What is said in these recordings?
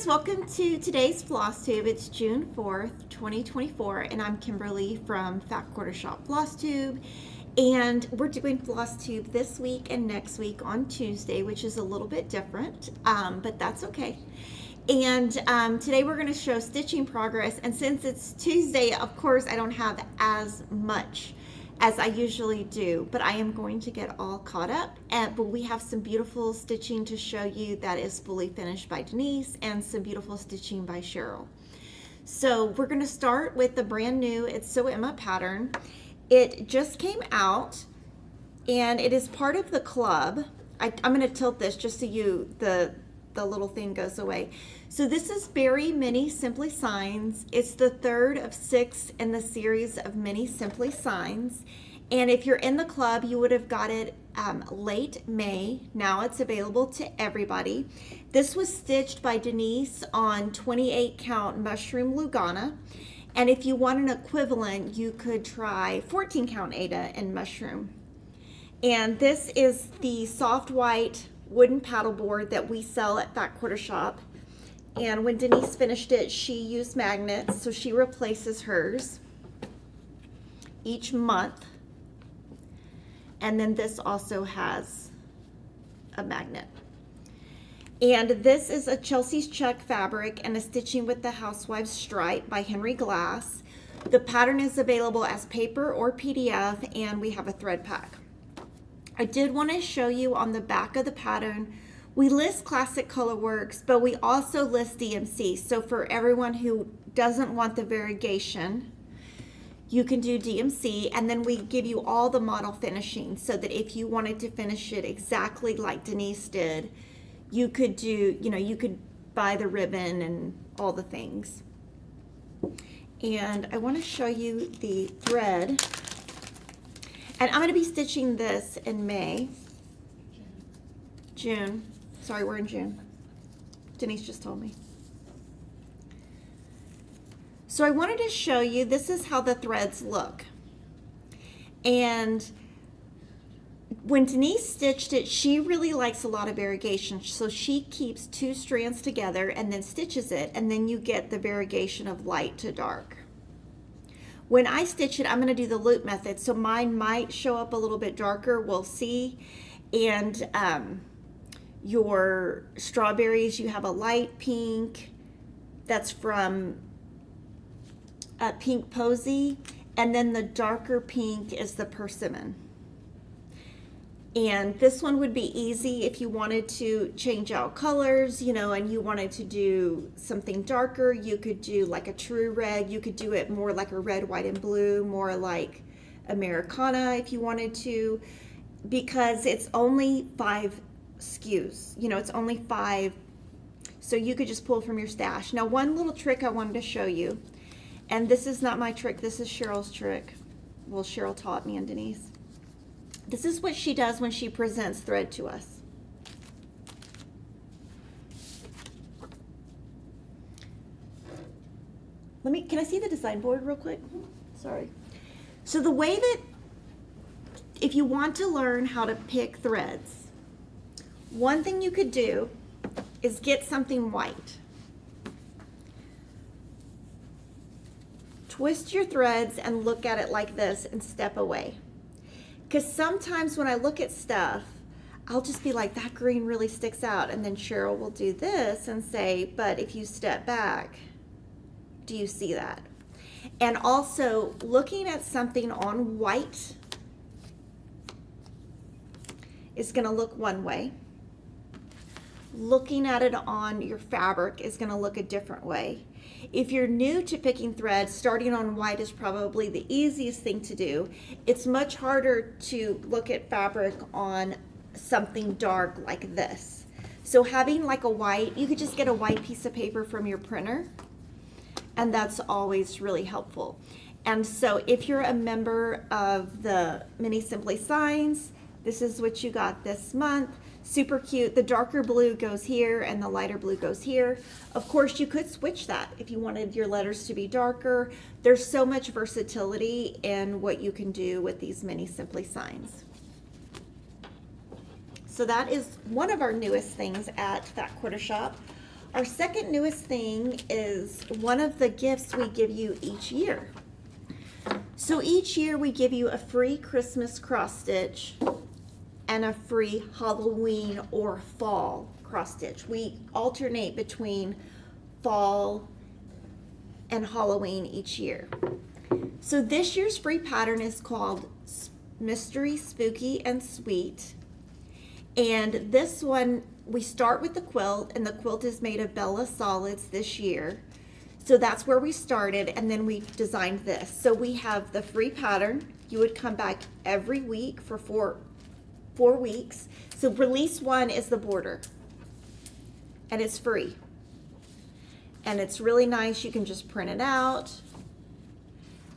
guys, welcome to today's FlossTube. It's June 4th, 2024, and I'm Kimberly from Fat Quarter Shop FlossTube. And we're doing FlossTube this week and next week on Tuesday, which is a little bit different, but that's okay. And today we're going to show stitching progress. And since it's Tuesday, of course, I don't have as much as I usually do, but I am going to get all caught up. But we have some beautiful stitching to show you that is fully finished by Denise and some beautiful stitching by Cheryl. So we're going to start with the brand new It's So Emma pattern. It just came out and it is part of the club. I'm going to tilt this just so the little thing goes away. So this is Berry Mini Simply Signs. It's the third of 6 in the series of Mini Simply Signs. And if you're in the club, you would have got it late May. Now it's available to everybody. This was stitched by Denise on 28 count mushroom Lugana. And if you want an equivalent, you could try 14 count Aida and mushroom. And this is the soft white wooden paddleboard that we sell at Fat Quarter Shop. And when Denise finished it, she used magnets, so she replaces hers each month. And then this also has a magnet. And this is a Chelsea's Check fabric and a Stitching with the Housewives stripe by Henry Glass. The pattern is available as paper or PDF, and we have a thread pack. I did want to show you on the back of the pattern, we list Classic Colorworks, but we also list DMC. So for everyone who doesn't want the variegation, you can do DMC, and then we give you all the model finishing so that if you wanted to finish it exactly like Denise did, you could do, you could buy the ribbon and all the things. And I want to show you the thread. And I'm going to be stitching this in June. Sorry, we're in June. Denise just told me. So I wanted to show you, this is how the threads look. And when Denise stitched it, she really likes a lot of variegation. So she keeps 2 strands together and then stitches it, and then you get the variegation of light to dark. When I stitch it, I'm going to do the loop method, so mine might show up a little bit darker, we'll see. And your strawberries, you have a light pink, that's from Pink Posy, and then the darker pink is the persimmon. And this one would be easy if you wanted to change out colors, and you wanted to do something darker. You could do like a true red. You could do it more like a red, white, and blue, more like Americana if you wanted to, because it's only 5 SKUs. It's only 5, so you could just pull from your stash. Now, one little trick I wanted to show you, and this is not my trick, this is Cheryl's trick. Well, Cheryl taught me and Denise. This is what she does when she presents thread to us. Can I see the design board real quick? Sorry. So the way that, if you want to learn how to pick threads, one thing you could do is get something white. Twist your threads and look at it like this and step away. Because sometimes when I look at stuff, I'll just be like, that green really sticks out. And then Cheryl will do this and say, but if you step back, do you see that? And also looking at something on white is going to look one way. Looking at it on your fabric is going to look a different way. If you're new to picking threads, starting on white is probably the easiest thing to do. It's much harder to look at fabric on something dark like this. So having like a white, you could just get a white piece of paper from your printer, and that's always really helpful. And so if you're a member of the Mini Simply Signs, this is what you got this month. Super cute. The darker blue goes here and the lighter blue goes here. Of course, you could switch that if you wanted your letters to be darker. There's so much versatility in what you can do with these Mini Simply Signs. So that is one of our newest things at Fat Quarter Shop. our second newest thing is one of the gifts we give you each year. So each year we give you a free Christmas cross stitch and a free Halloween or fall cross stitch. We alternate between fall and Halloween each year. So this year's free pattern is called Mystery, Spooky, and Sweet. And this one, we start with the quilt, and the quilt is made of Bella Solids this year. So that's where we started, and then we designed this. So we have the free pattern. You would come back every week for four weeks. So release 1 is the border, and it's free. And it's really nice. You can just print it out,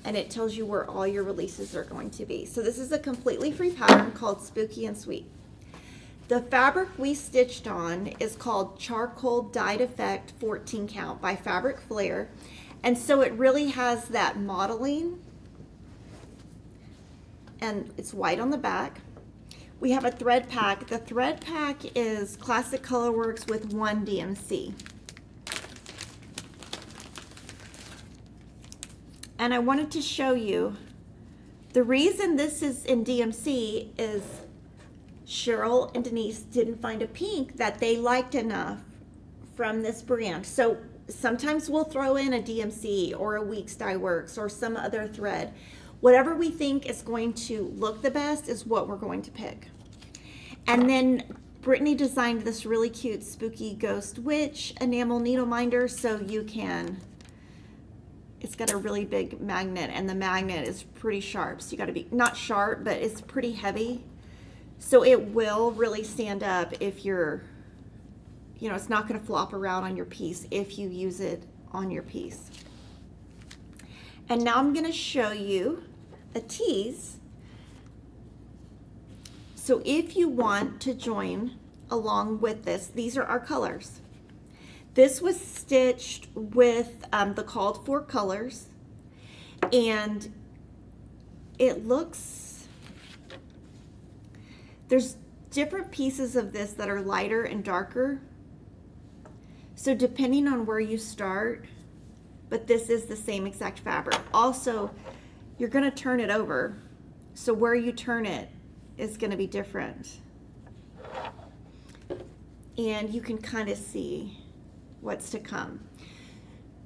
and it tells you where all your releases are going to be. So this is a completely free pattern called Spooky and Sweet. The fabric we stitched on is called Charcoal Dyed Effect 14 Count by Fabric Flair. And so it really has that modeling, and it's white on the back. We have a thread pack. The thread pack is Classic Colorworks with 1 DMC. And I wanted to show you, the reason this is in DMC is Cheryl and Denise didn't find a pink that they liked enough from this brand. So sometimes we'll throw in a DMC or a Weeks Dye Works or some other thread. Whatever we think is going to look the best is what we're going to pick. And then Brittany designed this really cute Spooky Ghost Witch enamel needle minder, so you can, it's got a really big magnet, and the magnet is pretty sharp. So you got to be, not sharp, but it's pretty heavy. So it will really stand up if you're, you know, it's not going to flop around on your piece if you use it on your piece. And now I'm going to show you a tease. So if you want to join along with this, these are our colors. This was stitched with the called for colors, and it looks, there's different pieces of this that are lighter and darker. So depending on where you start, but this is the same exact fabric. Also, you're going to turn it over. So where you turn it is going to be different. And you can kind of see what's to come.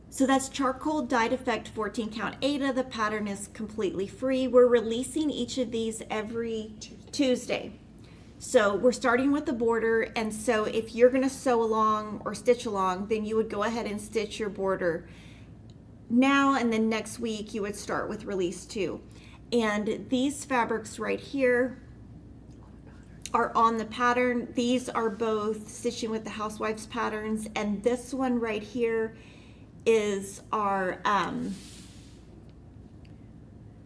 So that's Charcoal Dyed Effect 14 Count. 8 of the pattern is completely free. We're releasing each of these every Tuesday. So we're starting with the border, and so if you're going to sew along or stitch along, then you would go ahead and stitch your border now, and then next week you would start with release 2. And these fabrics right here are on the pattern. These are both stitching with the Housewives patterns, and this one right here is our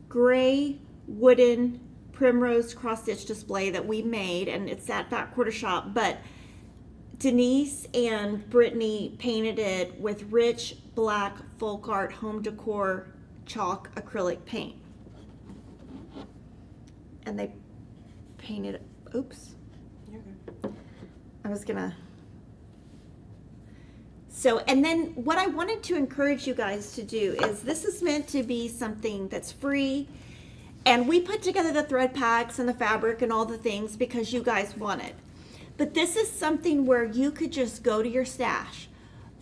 gray wooden primrose cross stitch display that we made, and it's at Fat Quarter Shop, but Denise and Brittany painted it with rich black folk art home decor chalk acrylic paint. And they painted, oops. I was gonna. So, and then what I wanted to encourage you guys to do is, this is meant to be something that's free. And we put together the thread packs and the fabric and all the things because you guys want it. But this is something where you could just go to your stash,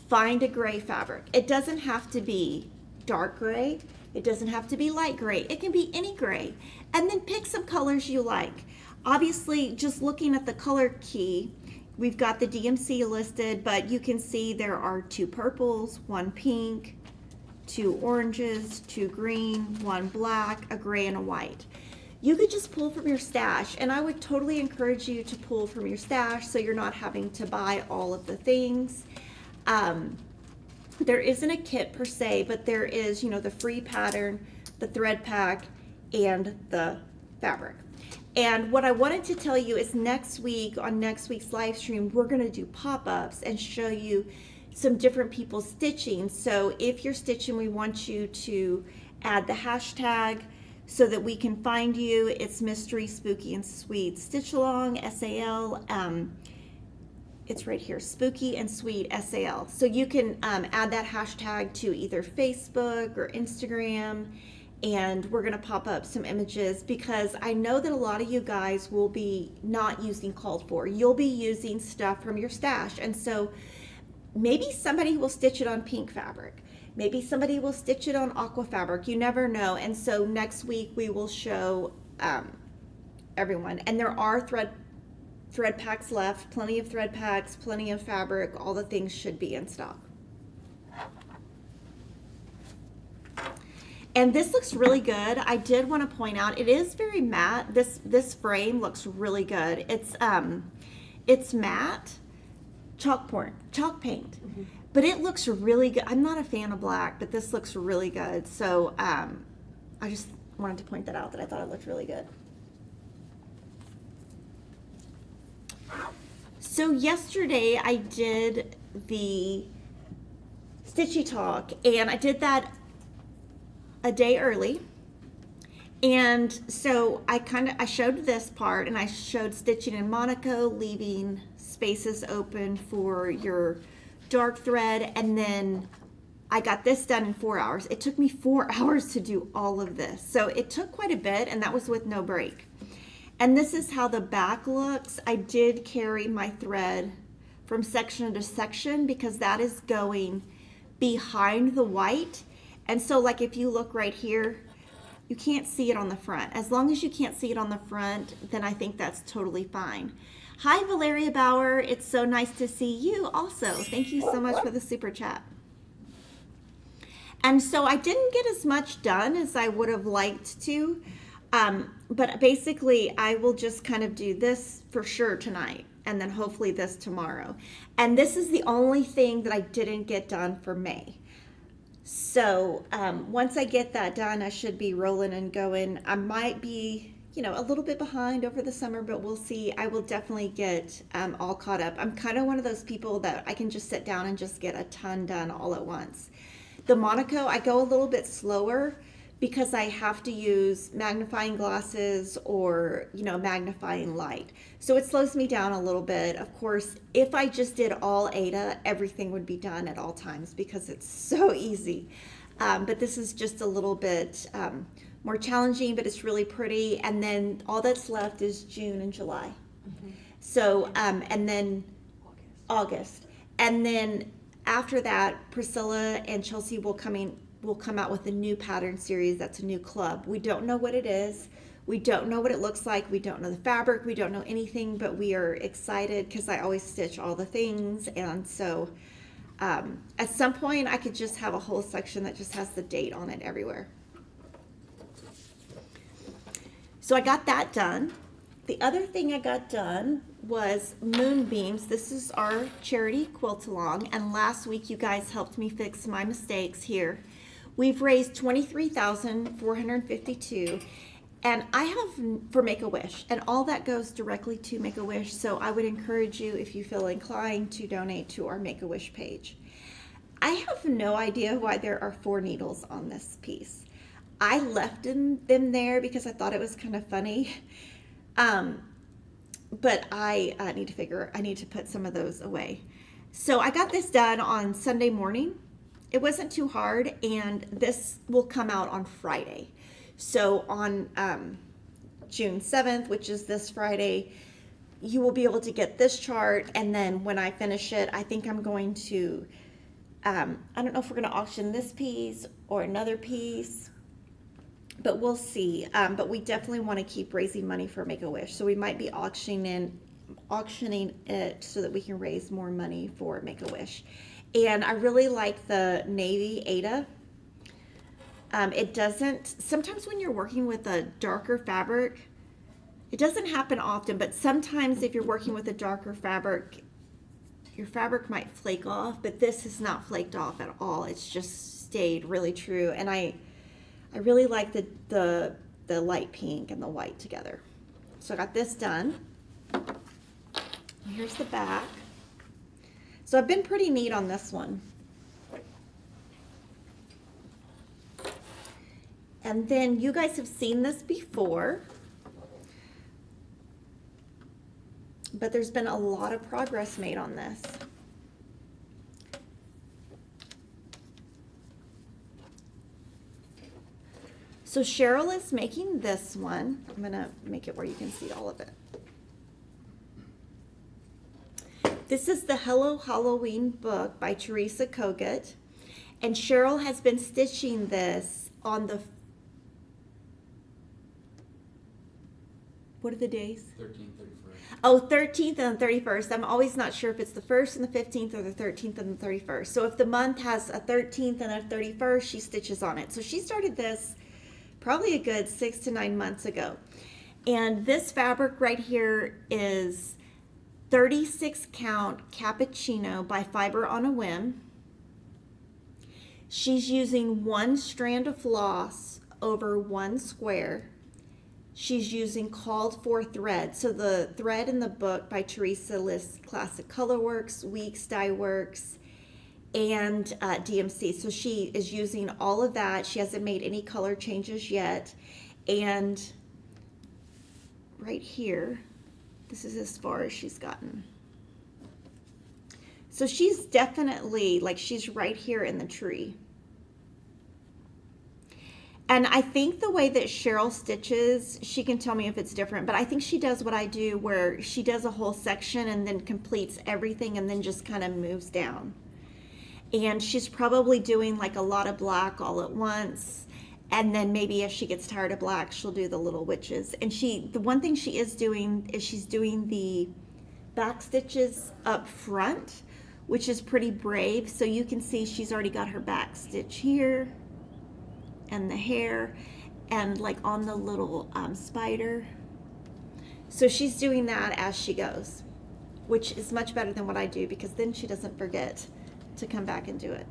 find a gray fabric. It doesn't have to be dark gray. It doesn't have to be light gray. It can be any gray. And then pick some colors you like. Obviously, just looking at the color key, we've got the DMC listed, but you can see there are 2 purples, 1 pink, 2 oranges, 2 green, 1 black, a gray, and a white. You could just pull from your stash, and I would totally encourage you to pull from your stash so you're not having to buy all of the things. There isn't a kit per se, but there is, you know, the free pattern, the thread pack, and the fabric. And what I wanted to tell you is next week, on next week's live stream, we're going to do pop-ups and show you some different people's stitching. So if you're stitching, we want you to add the hashtag so that we can find you. It's Mystery, Spooky, and Sweet Stitch Along, SAL. it's right here, Spooky and Sweet SAL. So you can add that hashtag to either Facebook or Instagram, and we're going to pop up some images because I know that a lot of you guys will be not using called for. You'll be using stuff from your stash. And so maybe somebody will stitch it on pink fabric. Maybe somebody will stitch it on aqua fabric. You never know. And so next week we will show everyone. And there are thread packs left, plenty of thread packs, plenty of fabric. All the things should be in stock. And this looks really good. I did want to point out, it is very matte. This frame looks really good. It's matte chalk paint, but it looks really good. I'm not a fan of black, but this looks really good. So I just wanted to point that out, that I thought it looked really good. So yesterday I did the Stitchy Talk, and I did that a day early. And so I showed this part, and I showed stitching in Monaco, leaving spaces open for your dark thread, and then I got this done in 4 hours. It took me 4 hours to do all of this. So it took quite a bit, and that was with no break. And this is how the back looks. I did carry my thread from section to section because that is going behind the white. And so like if you look right here, you can't see it on the front. As long as you can't see it on the front, then I think that's totally fine. Hi, Valeria Bauer. It's so nice to see you also. Thank you so much for the super chat. And so I didn't get as much done as I would have liked to. But basically I will just kind of do this for sure tonight, and then hopefully this tomorrow. And this is the only thing that I didn't get done for May. So once I get that done, I should be rolling and going. I might be, a little bit behind over the summer, but we'll see. I will definitely get all caught up. I'm kind of one of those people that I can just sit down and just get a ton done all at once. The Monaco, I go a little bit slower because I have to use magnifying glasses or, magnifying light. So it slows me down a little bit. Of course, if I just did all Aida, everything would be done at all times because it's so easy. But this is just a little bit more challenging, but it's really pretty. And then all that's left is June and July. So, and then August. And then after that, Priscilla and Chelsea will come out with a new pattern series. That's a new club. We don't know what it is. We don't know what it looks like. We don't know the fabric. We don't know anything, but we are excited because I always stitch all the things. And so at some point I could just have a whole section that just has the date on it everywhere. So I got that done. The other thing I got done was Moonbeams. This is our charity quilt-along, and last week you guys helped me fix my mistakes here. We've raised $23,452, and I have for Make-A-Wish, and all that goes directly to Make-A-Wish, so I would encourage you, if you feel inclined, to donate to our Make-A-Wish page. I have no idea why there are 4 needles on this piece. I left them there because I thought it was kind of funny. But I need to put some of those away. So I got this done on Sunday morning. It wasn't too hard, and this will come out on Friday. So on June 7th, which is this Friday, you will be able to get this chart, and then when I finish it, I think I'm going to, I don't know if we're going to auction this piece or another piece, but we'll see. But we definitely want to keep raising money for Make-A-Wish. So we might be auctioning it so that we can raise more money for Make-A-Wish. And I really like the navy Aida. It doesn't, sometimes when you're working with a darker fabric, it doesn't happen often, but sometimes if you're working with a darker fabric, your fabric might flake off, but this is not flaked off at all. It's just stayed really true. And I really like the light pink and the white together. So I got this done. Here's the back. So I've been pretty neat on this one. And then you guys have seen this before, but there's been a lot of progress made on this. So Cheryl is making this one. I'm going to make it where you can see all of it. This is the Hello Halloween book by Teresa Kogut. And Cheryl has been stitching this on the, what are the days? 13th, 31st. Oh, 13th and the 31st. I'm always not sure if it's the 1st and the 15th or the 13th and the 31st. So if the month has a 13th and a 31st, she stitches on it. So she started this probably a good 6 to 9 months ago. And this fabric right here is 36 count cappuccino by Fiber on a Whim. She's using 1 strand of floss over 1 square. She's using called for thread. So the thread in the book by Teresa lists Classic Colorworks, Weeks Dye Works, and DMC. So she is using all of that. She hasn't made any color changes yet. And right here, this is as far as she's gotten. So she's definitely, like, she's right here in the tree. And I think the way that Cheryl stitches, she can tell me if it's different, but I think she does what I do, where she does a whole section and then completes everything and then just kind of moves down. And she's probably doing like a lot of black all at once. And then maybe if she gets tired of black, she'll do the little witches. And the one thing she is doing is she's doing the back stitches up front, which is pretty brave. So you can see she's already got her back stitch here and the hair and like on the little spider. So she's doing that as she goes, which is much better than what I do, because then she doesn't forget to come back and do it.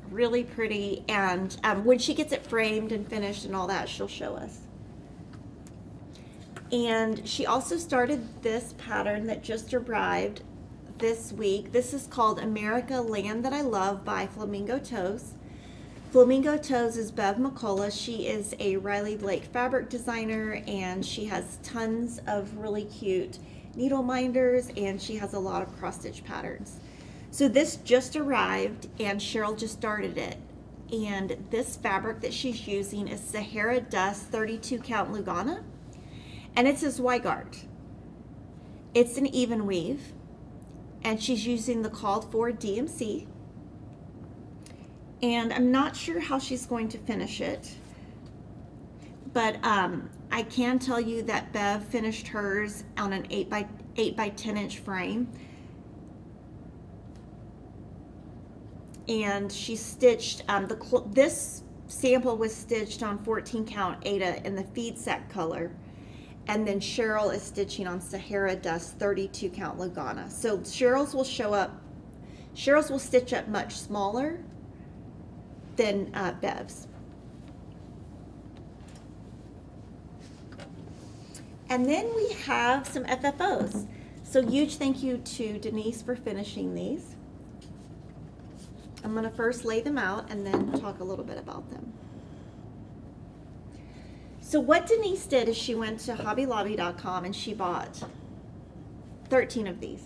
Really pretty. And when she gets it framed and finished and all that, she'll show us. And she also started this pattern that just arrived this week. This is called America Land That I Love by Flamingo Toes. Flamingo Toes is Bev McCullough. She is a Riley Blake fabric designer, and she has tons of really cute needle minders, and she has a lot of cross stitch patterns. So this just arrived and Cheryl just started it. And this fabric that she's using is Sahara Dust 32 count Lugana. And it says Weigart. It's an even weave. And she's using the called for DMC. And I'm not sure how she's going to finish it. But I can tell you that Bev finished hers on an 8 by 10 inch frame. And she stitched, this sample was stitched on 14 count Aida in the feed sack color. And then Cheryl is stitching on Sahara Dust 32 count Lugana. So Cheryl's will stitch up much smaller than Bev's. And then we have some FFOs. So huge thank you to Denise for finishing these. I'm going to first lay them out and then talk a little bit about them. So what Denise did is she went to hobbylobby.com and she bought 13 of these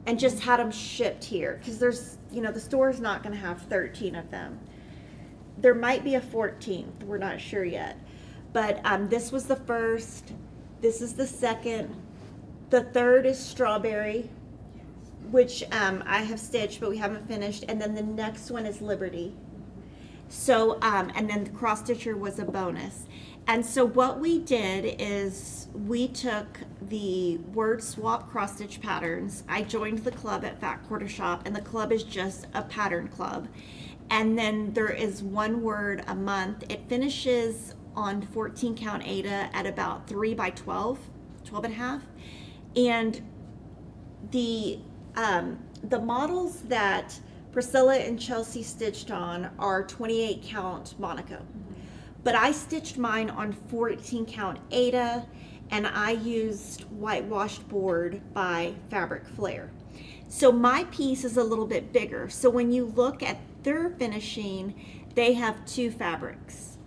and just had them shipped here, because there's, the store's not going to have 13 of them. There might be a 14th, we're not sure yet. But this was the first, this is the second, the third is strawberry, which I have stitched but we haven't finished, and then the next one is Liberty. So and then the cross stitcher was a bonus. And so what we did is we took the word swap cross stitch patterns. I joined the club at Fat Quarter Shop, and the club is just a pattern club. And then there is one word a month. It finishes on 14 count Aida at about 3 by 12 and a half. And the models that Priscilla and Chelsea stitched on are 28 count Monaco. But I stitched mine on 14 count Aida, and I used whitewashed board by Fabric Flair. So my piece is a little bit bigger. So when you look at their finishing, they have 2 fabrics.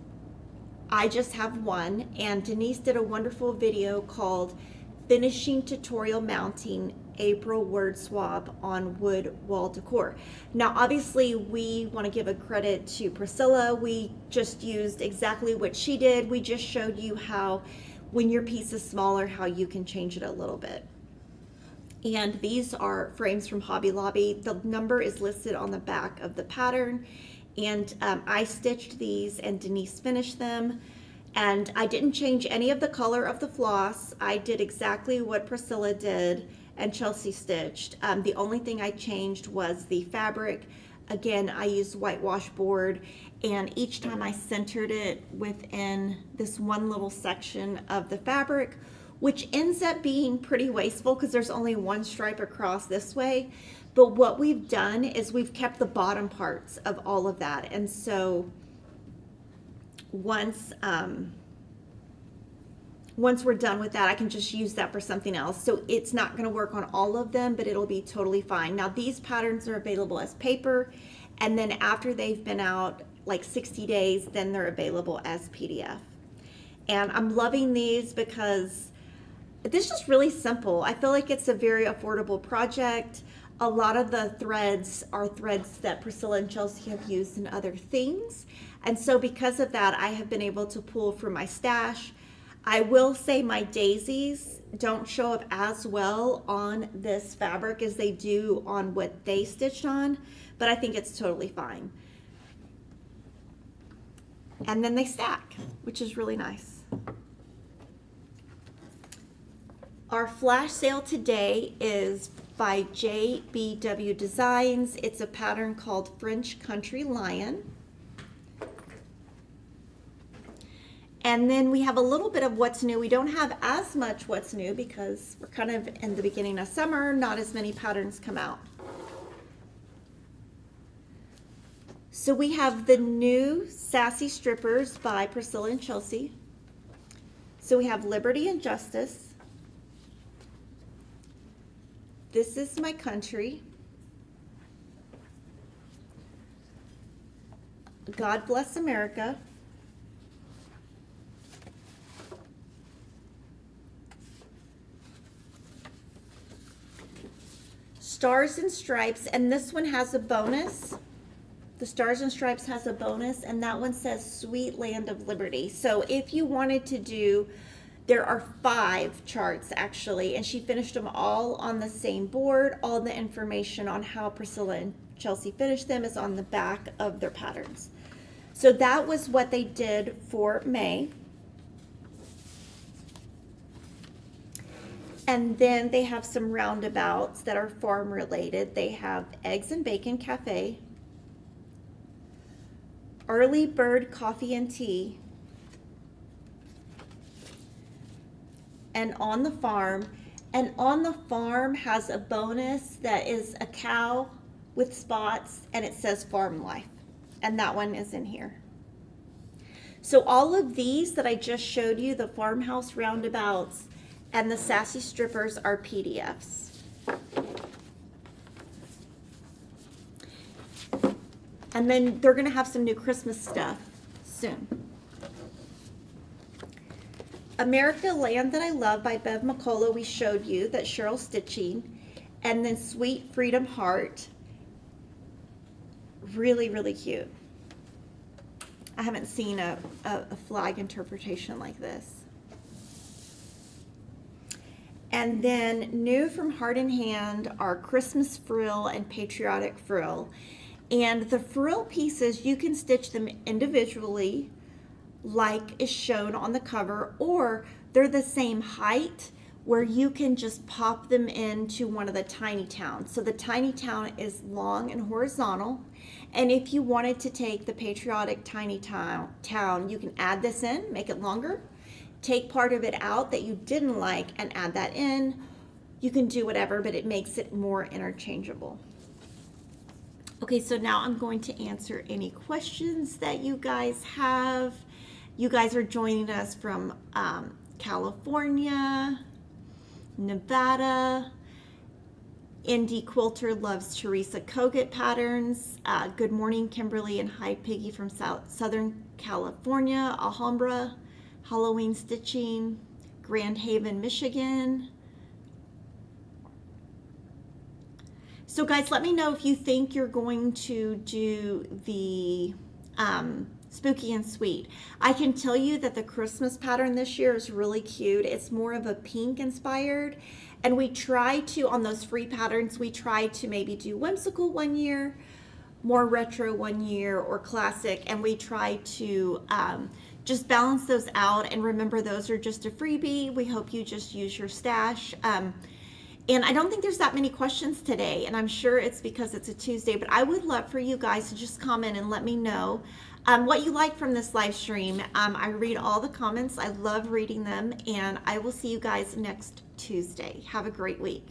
I just have one, and Denise did a wonderful video called finishing tutorial mounting April word swab on wood wall decor. Now obviously we want to give a credit to Priscilla. We just used exactly what she did. We just showed you how when your piece is smaller, how you can change it a little bit. And these are frames from Hobby Lobby. The number is listed on the back of the pattern. And I stitched these and Denise finished them. And I didn't change any of the color of the floss. I did exactly what Priscilla did and Chelsea stitched. The only thing I changed was the fabric. Again, I used whitewash board, and each time I centered it within this one little section of the fabric, which ends up being pretty wasteful because there's only one stripe across this way. But what we've done is we've kept the bottom parts of all of that. And so once we're done with that, I can just use that for something else. So it's not going to work on all of them, but it'll be totally fine. Now these patterns are available as paper, and then after they've been out like 60 days, then they're available as PDF. And I'm loving these because this is just really simple. I feel like it's a very affordable project. A lot of the threads are threads that Priscilla and Chelsea have used in other things. And so because of that, I have been able to pull from my stash. I will say my daisies don't show up as well on this fabric as they do on what they stitched on, but I think it's totally fine. And then they stack, which is really nice. Our flash sale today is by JBW Designs. It's a pattern called French Country Lion. And then we have a little bit of what's new. We don't have as much what's new because we're kind of in the beginning of summer. Not as many patterns come out. So we have the new Sassy Strippers by Priscilla and Chelsea. So we have Liberty and Justice. This is My Country. God Bless America. Stars and Stripes, and this one has a bonus. The Stars and Stripes has a bonus, and that one says Sweet Land of Liberty. So if you wanted to do, there are 5 charts actually, and she finished them all on the same board. All the information on how Priscilla and Chelsea finished them is on the back of their patterns. So that was what they did for May. And then they have some roundabouts that are farm related. They have Eggs and Bacon Cafe, Early Bird Coffee and Tea, and On the Farm. And On the Farm has a bonus that is a cow with spots, and it says Farm Life. And that one is in here. So all of these that I just showed you, the farmhouse roundabouts and the Sassy Strippers, are PDFs. And then they're gonna have some new Christmas stuff soon. America Land That I Love by Bev McCullough, we showed you, that Cheryl's stitching. And then Sweet Freedom Heart. Really, really cute. I haven't seen a flag interpretation like this. And then new from Heart in Hand are Christmas Frill and Patriotic Frill. And the frill pieces, you can stitch them individually like is shown on the cover, or they're the same height where you can just pop them into one of the tiny towns. So the tiny town is long and horizontal. And if you wanted to take the patriotic tiny town, you can add this in, make it longer, take part of it out that you didn't like and add that in. You can do whatever, but it makes it more interchangeable. Okay, so now I'm going to answer any questions that you guys have. You guys are joining us from California, Nevada. Indie Quilter loves Teresa Kogut patterns. Good morning, Kimberly, and hi, Piggy from Southern California. Alhambra, Halloween Stitching, Grand Haven, Michigan. So guys, let me know if you think you're going to do the spooky and sweet. I can tell you that the Christmas pattern this year is really cute. It's more of a pink inspired. And we try to, on those free patterns, we try to maybe do whimsical one year, more retro one year, or classic. And we try to just balance those out. And remember, those are just a freebie. We hope you just use your stash. And I don't think there's that many questions today, and I'm sure it's because it's a Tuesday, but I would love for you guys to just comment and let me know what you like from this live stream. I read all the comments. I love reading them, and I will see you guys next Tuesday. Have a great week.